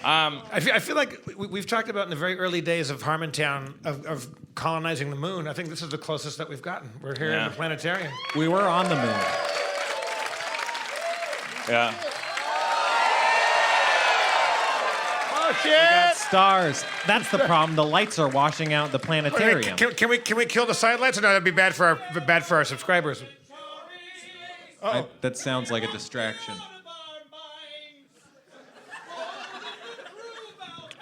I feel like we've talked about in the very early days of Harmontown of colonizing the moon. I think this is the closest that we've gotten. We're here in the Planetarium. We were on the moon. Yeah. Oh shit! We got stars. That's the problem. The lights are washing out the planetarium. Can we kill the side lights? Or no, that'd be bad for our subscribers. That sounds like a distraction.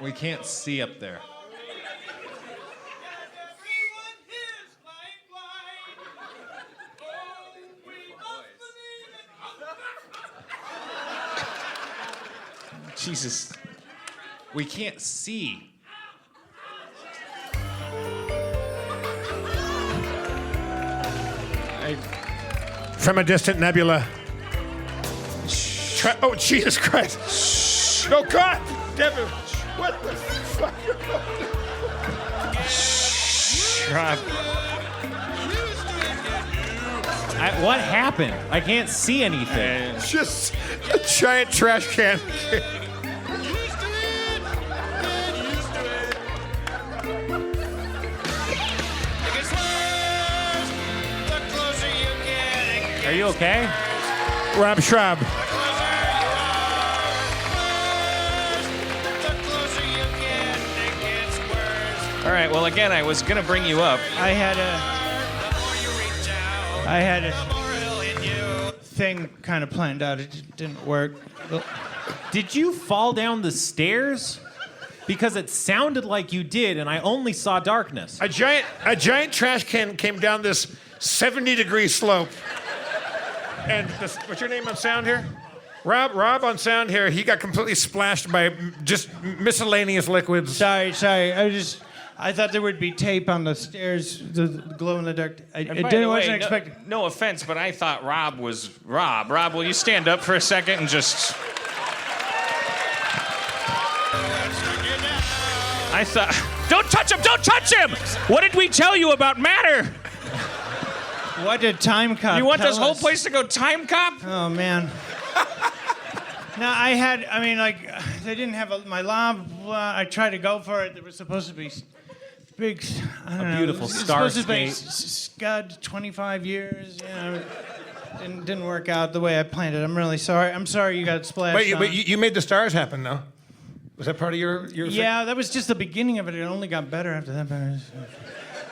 We can't see up there. Jesus. We can't see. From a distant nebula. Oh, Jesus Christ. Shh. Oh, God. Devin, what the fuck? Rob. What happened? I can't see anything. Just a giant trash can. Are you okay? Rob Schraub. All right, well, again, I was going to bring you up. I had a thing kind of planned out. It didn't work. Did you fall down the stairs? Because it sounded like you did, and I only saw darkness. A giant trash can came down this 70-degree slope. And what's your name on sound here? Rob on sound here. He got completely splashed by just miscellaneous liquids. Sorry. I thought there would be tape on the stairs, the glow in the dark. Wasn't expecting. No offense, but I thought Rob was Rob. Rob, will you stand up for a second and just... I thought... Don't touch him! Don't touch him! What did we tell you about matter? What did Time Cop You want tell this whole us? place to go Time Cop? Oh, man. No, they didn't have my lab. I tried to go for it. There was supposed to be big, I don't know. Beautiful it was supposed to be starscape. Scud, 25 years. Didn't work out the way I planned it. I'm really sorry. I'm sorry you got splashed on. But you made the stars happen, though. Was that part of your Yeah, that was just the beginning of it. It only got better after that. But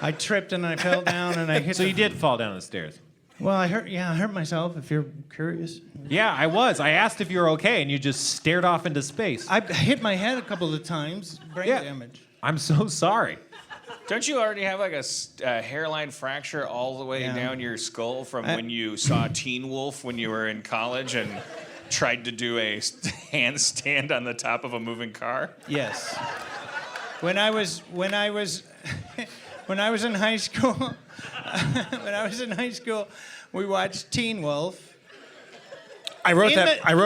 I tripped and I fell down and I hit. So you did fall down the stairs? Well, I hurt myself, if you're curious. Yeah, I was. I asked if you were okay, and you just stared off into space. I hit my head a couple of times. Brain damage. I'm so sorry. Don't you already have like a hairline fracture all the way down your skull from when you saw Teen Wolf when you were in college and tried to do a handstand on the top of a moving car? Yes. When I was in high school, we watched Teen Wolf. I wrote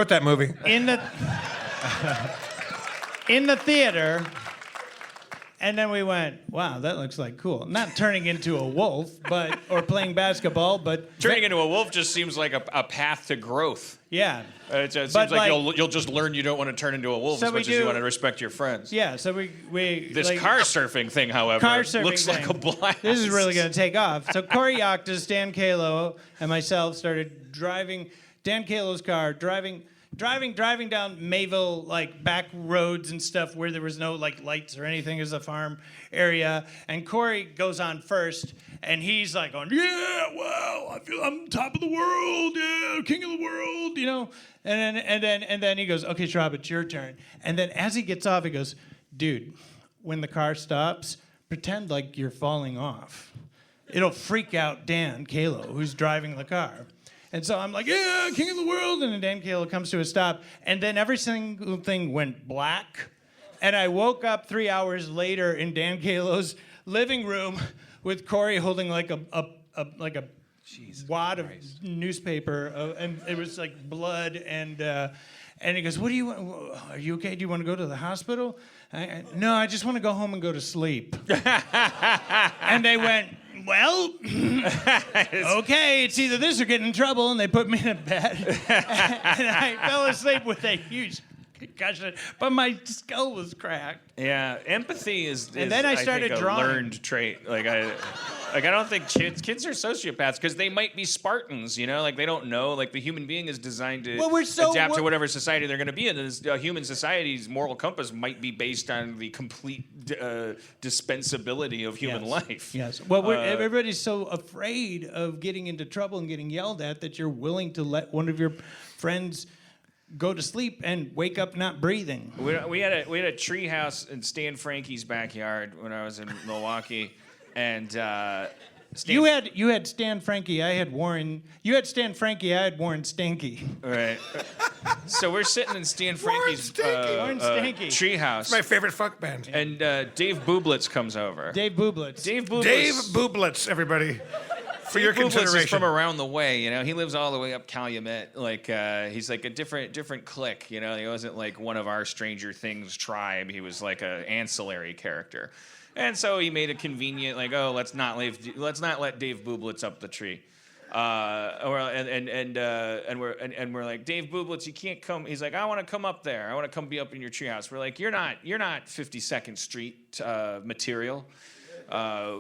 that movie. In the theater. And then we went, wow, that looks like cool. Not turning into a wolf, or playing basketball, but... Turning into a wolf just seems like a path to growth. Yeah. It seems like you'll just learn you don't want to turn into a wolf as much as you want to respect your friends. Yeah, so we This car surfing thing, however, looks like a blast. This is really going to take off. So Corey Yoctis, Dan Kalo, and myself started driving Dan Kalo's car, driving down Mayville, like back roads and stuff where there was no like lights or anything as a farm area. And Corey goes on first, and he's like going, yeah, well, I feel I'm top of the world, yeah, king of the world, you know. And then he goes, okay, Schraub, it's your turn. And then as he gets off, he goes, dude, when the car stops, pretend like you're falling off. It'll freak out Dan Kalo, who's driving the car. And so I'm like, yeah, king of the world. And then Dan Kalo comes to a stop. And then every single thing went black. And I woke up 3 hours later in Dan Kalo's living room with Corey holding like a wad of newspaper. And it was like blood. And he goes, what do you want? Are you okay? Do you want to go to the hospital? No, I just want to go home and go to sleep. And they went, well, okay, it's either this or get in trouble, and they put me in a bed. And I fell asleep with a huge concussion, but my skull was cracked. Yeah, empathy is And then I started think, a drawing. learned trait. I don't think kids are sociopaths because they might be Spartans, you know? Like, they don't know. Like, the human being is designed to adapt to whatever society they're going to be in. And human society's moral compass might be based on the complete dispensability of human life. Yes. Well, everybody's so afraid of getting into trouble and getting yelled at that you're willing to let one of your friends go to sleep and wake up not breathing. We had a tree house in Stan Frankie's backyard when I was in Milwaukee. And you had Stan Frankie, I had Warren. You had Stan Frankie, I had Warren Stanky. Right. So we're sitting in Stan Frankie's Warren Stanky. treehouse. My favorite funk band. And Dave Bublitz comes over. Dave Bublitz. Dave Bublitz. Dave Bublitz, everybody. For your Dave Bublitz consideration. is from around the way, you know. He lives all the way up Calumet. Like he's like a different clique, you know. He wasn't like one of our Stranger Things tribe. He was like an ancillary character. And so he made a convenient, like, oh, let's not let Dave Bublitz up the tree. And we're like, Dave Bublitz, you can't come. He's like, I want to come up there. I want to come be up in your treehouse. We're like, you're not 52nd Street material.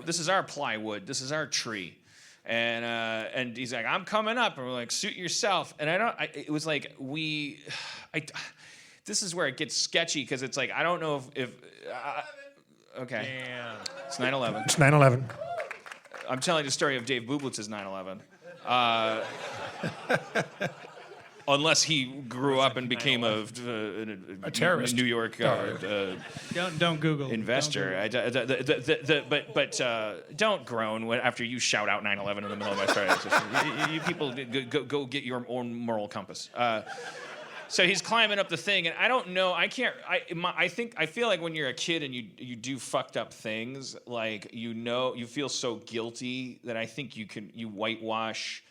This is our plywood. This is our tree. And he's like, I'm coming up. And we're like, suit yourself. And it was like this is where it gets sketchy because it's like I don't know if okay. Damn. It's 9/11. It's 9/11. I'm telling the story of Dave Bublitz's 9/11. Unless he grew up and became a terrorist. New York Don't Google. investor. But don't groan after you shout out 9/11 in the middle of my story. It's just, you people go get your own moral compass. So he's climbing up the thing, and I don't know. I feel like when you're a kid and you do fucked up things, like you feel so guilty that I think you whitewash.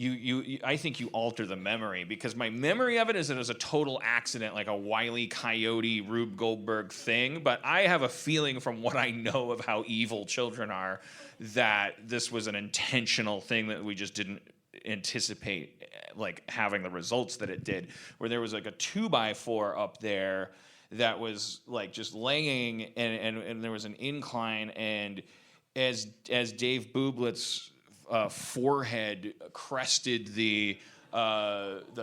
I think you alter the memory because my memory of it is that it was a total accident, like a Wile E. Coyote, Rube Goldberg thing. But I have a feeling from what I know of how evil children are that this was an intentional thing that we just didn't anticipate like having the results that it did, where there was like a 2x4 up there that was like just laying and there was an incline, and as Dave Bublitz forehead crested the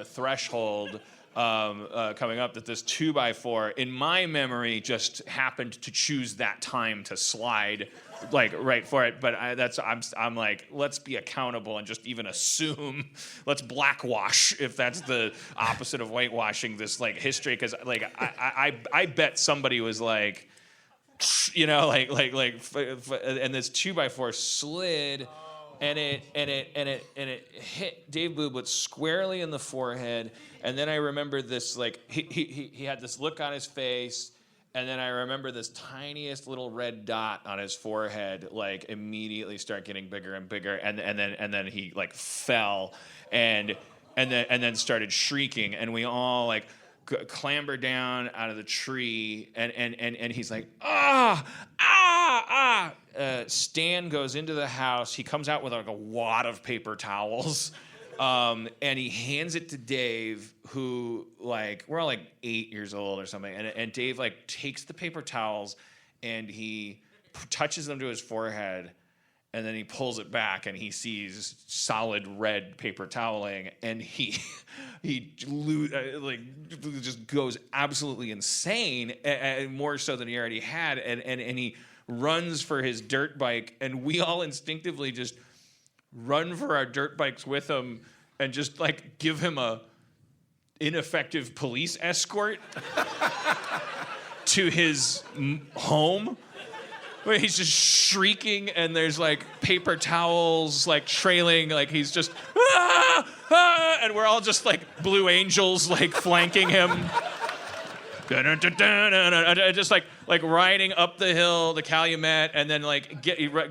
threshold coming up, that this 2x4 in my memory just happened to choose that time to slide like right for it. But I'm like, let's be accountable and just even assume, let's blackwash if that's the opposite of whitewashing this like history, because like I bet somebody was like, you know, like and this 2x4 slid. And it hit Dave Bublitz squarely in the forehead. And then I remember this, like, he had this look on his face, and then I remember this tiniest little red dot on his forehead, like, immediately start getting bigger and bigger, and then he like fell, and then started shrieking, and we all like clamber down out of the tree, and he's like, ah. Stan goes into the house. He comes out with like a wad of paper towels, and he hands it to Dave, who like, we're all like 8 years old or something, and Dave like takes the paper towels and he touches them to his forehead, and then he pulls it back and he sees solid red paper toweling, and he just goes absolutely insane, and more so than he already had, and he runs for his dirt bike, and we all instinctively just run for our dirt bikes with him and just like give him a ineffective police escort to his home, where he's just shrieking and there's like paper towels like trailing, like he's just and we're all just like Blue Angels like flanking him. Just like riding up the hill, the Calumet, and then like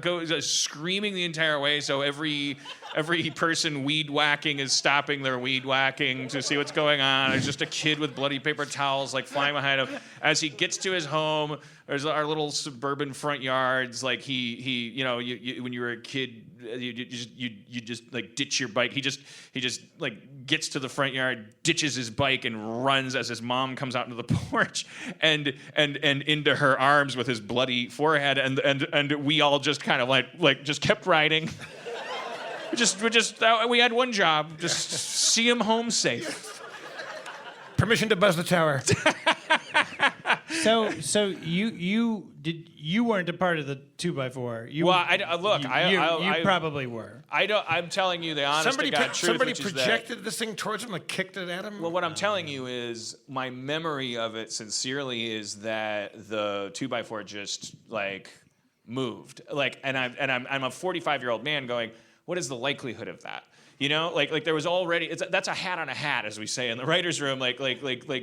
goes screaming the entire way. So every every person weed whacking is stopping their weed whacking to see what's going on. There's just a kid with bloody paper towels like flying behind him. As he gets to his home, there's our little suburban front yards. Like he you when you were a kid, you just like ditch your bike. He just like gets to the front yard, ditches his bike, and runs as his mom comes out into the porch and into her arms with his bloody forehead. And we all just kind of like just kept riding. We had one job, just see him home safe. Permission to buzz the tower. So you weren't a part of the 2x4. You probably were. I'm telling you the honest to God truth. Somebody which is projected this thing towards him, like kicked it at him. Well, what I'm telling you is my memory of it sincerely is that the 2x4 just like moved. Like, and I'm a 45-year-old man going, what is the likelihood of that? You know, like there was already that's a hat on a hat, as we say in the writers' room. Like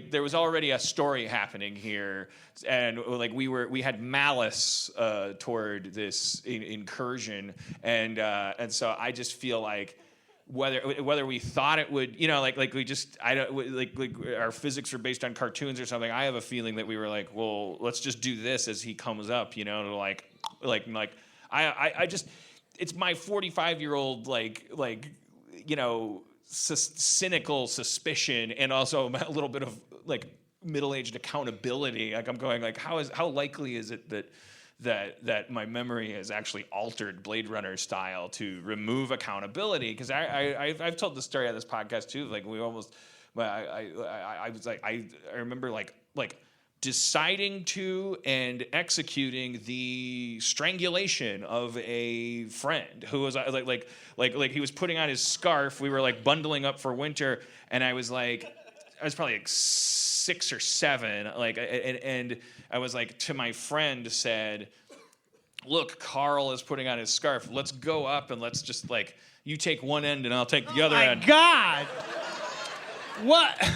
there was already a story happening here, and like we had malice toward this incursion, and so I just feel like whether we thought it would, you know, like we just like our physics are based on cartoons or something. I have a feeling that we were like, well, let's just do this as he comes up, you know, to like I just it's my 45-year-old like you know, cynical suspicion and also a little bit of like middle-aged accountability. Like I'm going like, how likely is it that my memory has actually altered Blade Runner style to remove accountability? Because I've told the story on this podcast too. Like we almost, I was like I remember like deciding to and executing the strangulation of a friend who was like he was putting on his scarf. We were like bundling up for winter, and I was probably like 6 or 7, like, and I was like to my friend said, "Look, Carl is putting on his scarf. Let's go up and let's just like you take one end and I'll take the other end." Oh my God! What?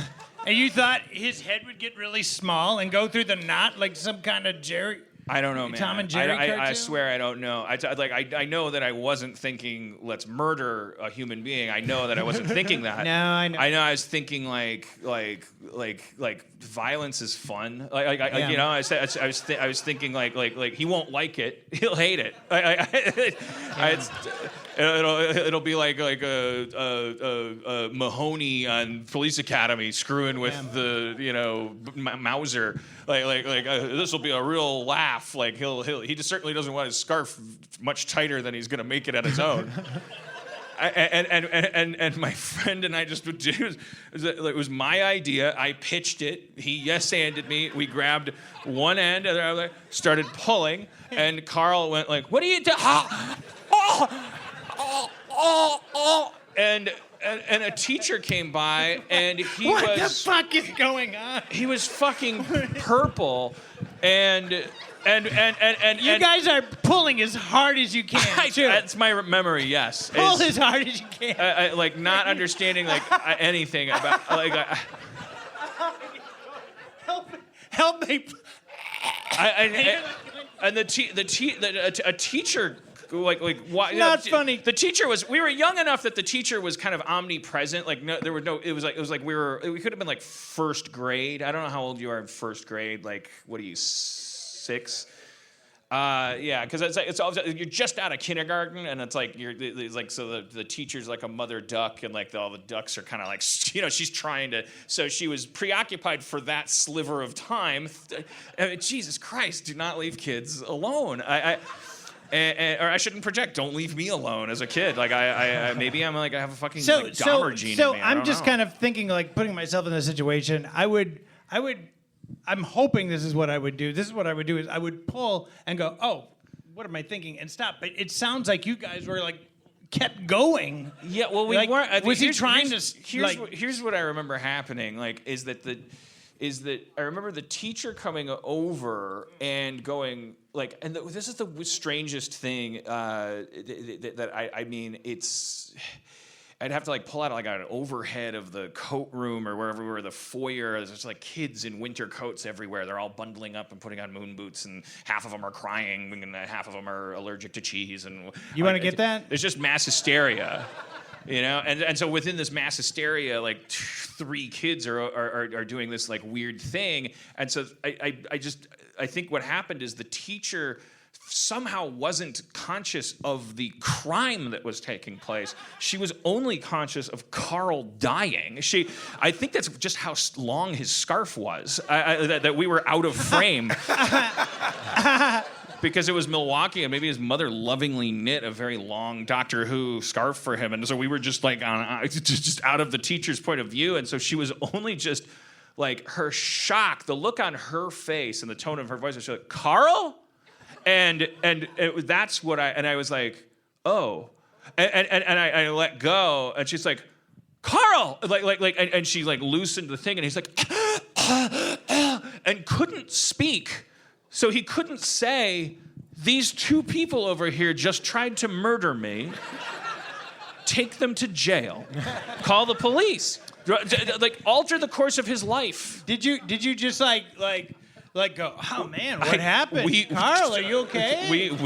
And you thought his head would get really small and go through the knot like some kind of Jerry? I don't know, man. Tom and Jerry cartoon? I swear I don't know. I know that I wasn't thinking let's murder a human being. I know that I wasn't thinking that. No, I know. I know I was thinking like violence is fun. You know, I was thinking like he won't like it. He'll hate it. It'll be like a Mahoney on Police Academy screwing with the Mauser. This will be a real laugh. Like he just certainly doesn't want his scarf much tighter than he's gonna make it on his own. And my friend and I just would do it was my idea. I pitched it. He yes-anded me. We grabbed one end and the other, started pulling, and Carl went like, "What are you doing?" And a teacher came by, and what the fuck is going on? He was fucking purple, and you guys are pulling as hard as you can. That's my memory. Yes, pull as hard as you can. Like not understanding like anything about like. Help me. And a teacher. Like why? Not funny. The teacher was. We were young enough that the teacher was kind of omnipresent. Like no, there were no. It was like we could have been like first grade. I don't know how old you are in first grade. Like what are you, 6? Yeah, because it's you're just out of kindergarten, and it's like so the teacher's like a mother duck, and like all the ducks are kind of like she's trying to. So she was preoccupied for that sliver of time. Jesus Christ, do not leave kids alone. Or I shouldn't project. Don't leave me alone as a kid. Like I maybe I'm like I have a fucking Dahmer gene in me. I'm just kind of thinking like putting myself in this situation. I'm hoping this is what I would do. This is what I would do is I would pull and go, oh, what am I thinking? And stop. But it sounds like you guys were like kept going. Yeah, well, we like, weren't. Was he trying to? Here's what I remember happening. Like, is that I remember the teacher coming over and going like, and this is the strangest thing that I mean, it's. I'd have to like pull out like an overhead of the coat room or wherever we were, the foyer. There's just like kids in winter coats everywhere. They're all bundling up and putting on moon boots, and half of them are crying, and half of them are allergic to cheese. And You want to get that? There's just mass hysteria. You know, and so within this mass hysteria, like 3 kids are doing this like weird thing, and so I think what happened is the teacher somehow wasn't conscious of the crime that was taking place. She was only conscious of Carl dying. I think that's just how long his scarf was, that we were out of frame. Because it was Milwaukee, and maybe his mother lovingly knit a very long Doctor Who scarf for him, and so we were just like just out of the teacher's point of view, and so she was only just like her shock, the look on her face, and the tone of her voice. She was like, "Carl," and that's what I was like, "Oh," and I let go, and she's like, "Carl," and she like loosened the thing, and he's like, and couldn't speak. So he couldn't say, "These 2 people over here just tried to murder me. Take them to jail. Call the police." Like alter the course of his life. Did you just like go, "Oh man, what happened? Carl, are you okay?"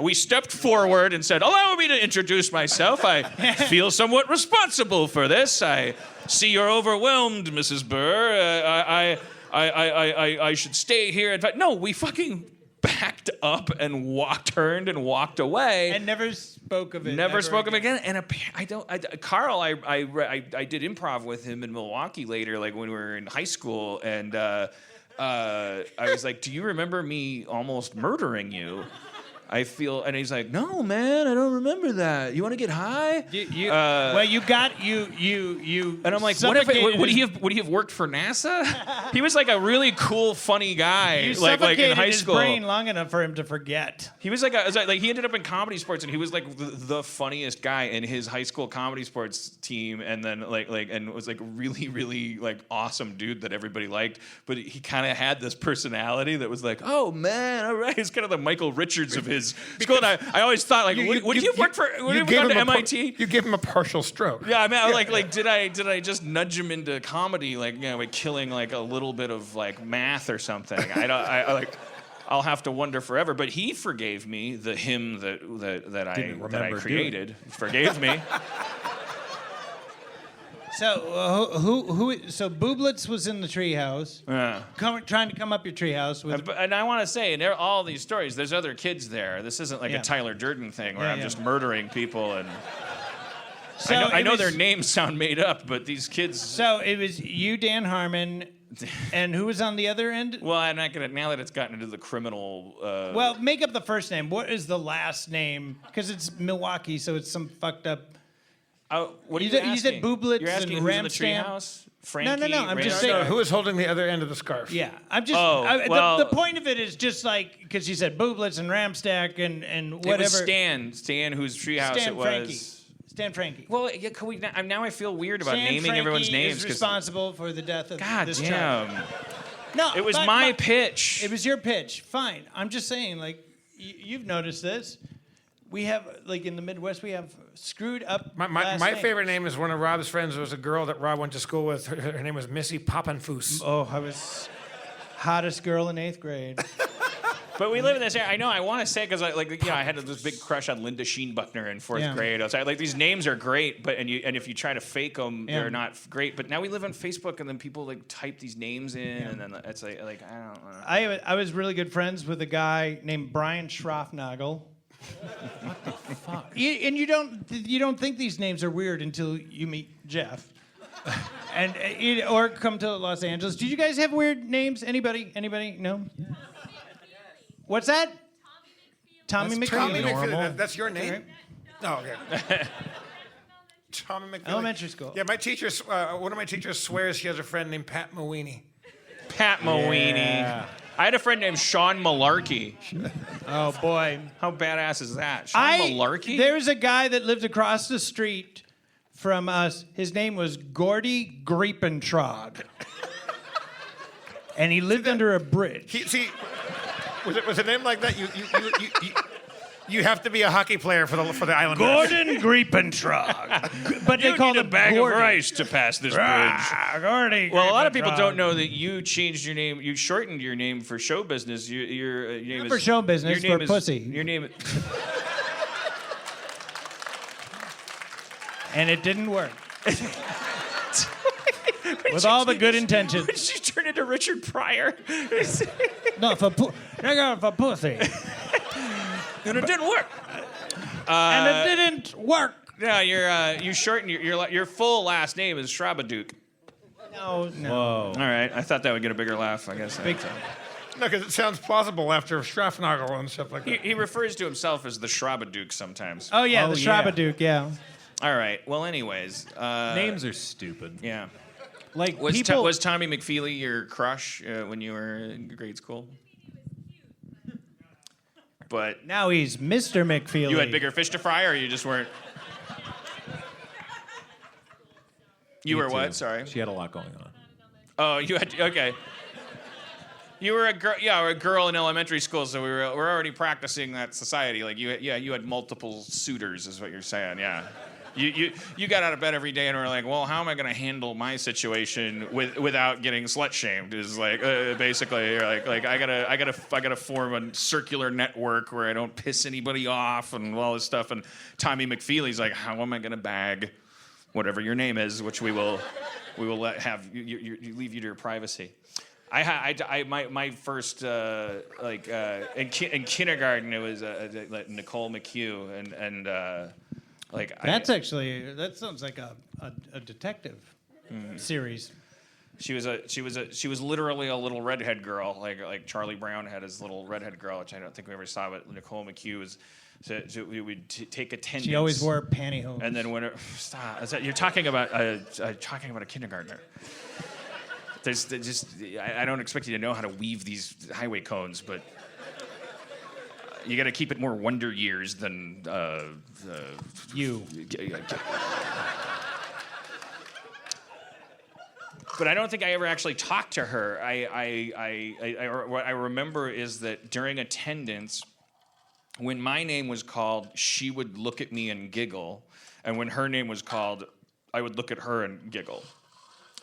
We stepped forward and said, "Allow me to introduce myself. I feel somewhat responsible for this. I see you're overwhelmed, Mrs. Burr. I should stay here." In fact, no, we fucking backed up and turned and walked away. And never spoke of it. Never spoke of it again. And Carl, I did improv with him in Milwaukee later, like when we were in high school, and I was like, "Do you remember me almost murdering you?" And he's like, "No, man, I don't remember that. You want to get high?" Well, you. And I'm like, would he have worked for NASA? He was like a really cool, funny guy, You like in high his school. brain long enough for him to forget. He was like he ended up in comedy sports, and he was like the funniest guy in his high school comedy sports team, and then and was like a really, really like awesome dude that everybody liked. But he kind of had this personality that was like, "Oh man, all right." It's kind of the Michael Richards of his school. And I always thought like, would he have worked for? Would he have gone to MIT? You gave him a partial stroke. Yeah, I mean, like did I just nudge him into comedy, like, you know, like killing like a little bit of like math or something? I'll have to wonder forever. But he forgave me, the him that I created. Forgave me. So So Bublitz was in the treehouse, trying to come up your treehouse with. And I want to say, in all these stories, there's other kids there. This isn't like a Tyler Durden thing where I'm just murdering people and. So I know their names sound made up, but these kids. So it was you, Dan Harmon, and who was on the other end? Well, I'm not gonna. Now that it's gotten into the criminal. Well, make up the first name. What is the last name? Because it's Milwaukee, so it's some fucked up. What are you asking? You said Bublitz You're asking and who's in the Ramstamp? treehouse? Frankie, No. I'm just saying. Who is holding the other end of the scarf? Yeah, I'm just. The point of it is just like because you said Bublitz and Ramstack and whatever. It was Stan, whose treehouse it was. Frankie. Stan Frankie. Well, yeah, can we? Now I feel weird about naming Frankie everyone's names. Is responsible for the death of this damn. child. No, it was my pitch. It was your pitch. Fine. I'm just saying, like, you've noticed this. We have, like, in the Midwest, we have screwed up. My favorite name is one of Rob's friends. Was a girl that Rob went to school with. Her name was Missy Poppenfuss. Oh, I was hottest girl in 8th grade. But we live in this area. I know. I want to say because I had this big crush on Linda Sheenbuckner in 4th grade. I was like, these names are great, but and if you try to fake them, they're not great. But now we live on Facebook, and then people like type these names in, and then it's like I don't know. I was really good friends with a guy named Brian Schroffnagel. What the fuck? And you don't think these names are weird until you meet Jeff, or come to Los Angeles. Do you guys have weird names? Anybody? No. What's that? Tommy McPhee. That's your name? Oh, okay. Tommy McPhee. Elementary school. Yeah, my teacher. One of my teachers swears he has a friend named Pat Mawini. Pat Mawini. Yeah. I had a friend named Sean Malarkey. Oh, boy. How badass is that? Sean Malarkey? There was a guy that lived across the street from us. His name was Gordy Griepentrog. And he lived under a bridge. Was a name like that? You have to be a hockey player for the Islanders. Gordon Griepentrog. But they call a him bag Gordy. of rice to pass this bridge. Gordy. Well, a lot of people Griepentrog. don't know that you changed your name. You shortened your name for show business. Your name Not is for show business, your name for is- pussy. Your name. And it didn't work. With all the good intentions. Did you turn into Richard Pryor? No, for pussy. And it didn't work. And it didn't work. No, you shortened your full last name is Schrabaduke. No. Whoa. All right, I thought that would get a bigger laugh. I guess. Big time. No, because it sounds plausible after Strafnagel and stuff like that. He refers to himself as the Schrabaduke sometimes. Oh, yeah, Oh, the yeah. Schrabaduke, yeah. All right. Well, anyways. Names are stupid. Yeah. Like Was, people. was Tommy McFeely your crush when you were in grade school? But Now he's Mr. McFeely. you had bigger fish to fry, or you just weren't? You Me were too. what? Sorry. She had a lot going on. Oh, you had okay. You were a girl, or a girl in elementary school, so we're already practicing that society. Like you had multiple suitors, is what you're saying, yeah. You got out of bed every day and were like, well, how am I going to handle my situation without getting slut shamed? Is like basically you're like I gotta form a circular network where I don't piss anybody off and all this stuff. And Tommy McFeely's like, how am I going to bag whatever your name is, which we will let have you leave you to your privacy. My first in kindergarten it was like Nicole McHugh and That sounds like a detective series. She was literally a little redhead girl, like Charlie Brown had his little redhead girl, which I don't think we ever saw. But Nicole McHugh was, so we would take attendance. She always wore pantyhose. And then when stop, you're talking about a kindergartner. I don't expect you to know how to weave these highway cones, but you got to keep it more Wonder Years than You. But I don't think I ever actually talked to her. What I remember is that during attendance, when my name was called, she would look at me and giggle, and when her name was called, I would look at her and giggle.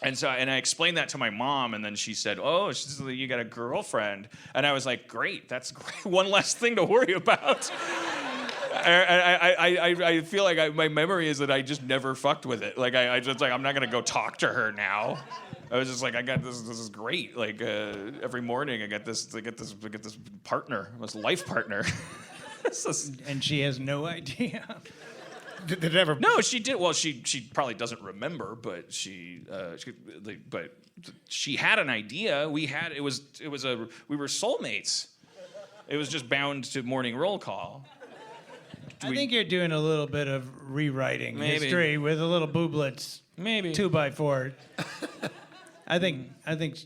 And I explained that to my mom, and then she said, "Oh, you got a girlfriend," and I was like, "Great, that's great. One less thing to worry about." I feel like my memory is that I just never fucked with it. Like I just like I'm not gonna go talk to her now. I was just like I got this. This is great. Like every morning I get this partner, this life partner. And she has no idea. Did it ever? No, she did. Well, she probably doesn't remember, but she had an idea. We were soulmates. It was just bound to morning roll call. I think you're doing a little bit of rewriting history with a little Bublitz. Maybe 2x4. I think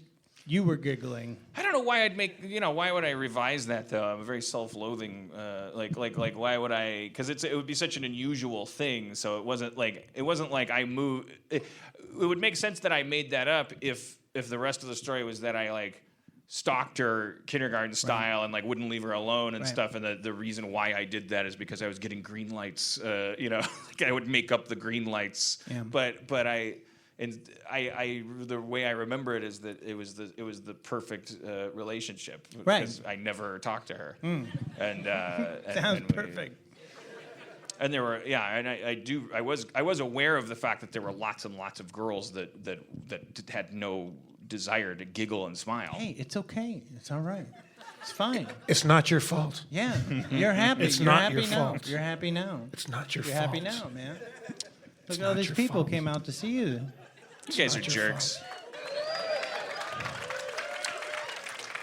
you were giggling. I don't know why I'd make. Why would I revise that though? I'm a very self-loathing. Like why would I? Because it would be such an unusual thing. So it wasn't like I moved. It would make sense that I made that up if the rest of the story was that I stalked her kindergarten style and wouldn't leave her alone and stuff. And the reason why I did that is because I was getting green lights. I would make up the green lights. Yeah. But the way I remember it is that it was the perfect relationship because I never talked to her. And Sounds perfect. And there were I was aware of the fact that there were lots and lots of girls that had no desire to giggle and smile. Hey, it's okay. It's all right. It's fine. It's not your fault. Yeah, you're happy. It's you're not happy your now. fault. You're happy now. It's not your You're fault. happy now, man. Look at all not these your people fault. came out to see you. You guys are not your jerks. fault.